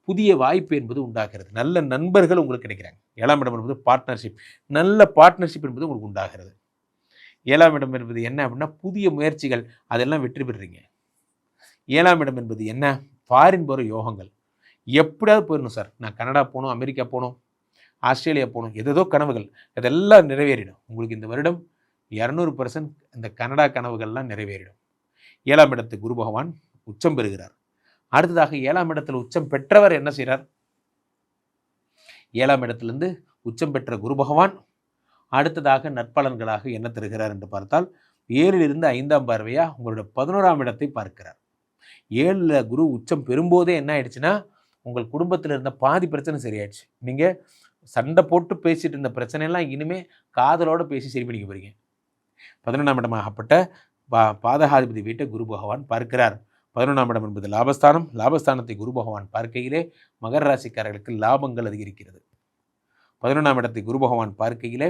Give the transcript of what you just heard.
புதிய வாய்ப்பு என்பது உண்டாகிறது. நல்ல நண்பர்கள் உங்களுக்கு கிடைக்கிறாங்க. 7ஆம் இடம் என்பது பார்ட்னர்ஷிப். நல்ல பார்ட்னர்ஷிப் என்பது உங்களுக்கு உண்டாகிறது. 7ஆம் இடம் என்பது என்ன அப்படின்னா, புதிய முயற்சிகள் அதெல்லாம் வெற்றி பெறுறீங்க. 7ஆம் இடம் என்பது என்ன? ஃபாரின் போகிற யோகங்கள். எப்படியாவது போயிடணும் சார். நான் கனடா போகணும், அமெரிக்கா போகணும், ஆஸ்திரேலியா போகணும், ஏதேதோ கனவுகள் அதெல்லாம் நிறைவேறிடும். உங்களுக்கு இந்த வருடம் 200% இந்த கனடா கனவுகள்லாம் நிறைவேறிடும். 7ஆம் இடத்து குரு பகவான் உச்சம் பெறுகிறார். அடுத்ததாக 7ஆம் இடத்தில் உச்சம் பெற்றவர் என்ன செய்கிறார்? 7ஆம் இடத்திலிருந்து உச்சம் பெற்ற குரு பகவான் அடுத்ததாக நற்பலன்களாக என்ன தருகிறார் என்று பார்த்தால் 7லிருந்து 5ஆம் பார்வையா உங்களுடைய 11ஆம் இடத்தை பார்க்கிறார். 7ல் குரு உச்சம் பெறும்போதே என்ன ஆயிடுச்சுன்னா, உங்கள் குடும்பத்தில் இருந்த பாதி பிரச்சனை சரியாயிடுச்சு. நீங்கள் சண்டை போட்டு பேசிட்டு இருந்த பிரச்சனையெல்லாம் இனிமே காதலோடு பேசி சரி பண்ணிக்க போறீங்க. 11ஆம் இடமாகப்பட்ட பாதகாதிபதி வீட்டை குரு பகவான் பார்க்கிறார். 11ஆம் இடம் என்பது லாபஸ்தானம். லாபஸ்தானத்தை குரு பகவான் பார்க்கையிலே மகர ராசிக்காரர்களுக்கு லாபங்கள் அதிகரிக்கிறது. 11ஆம் இடத்தை குரு பகவான் பார்க்கையிலே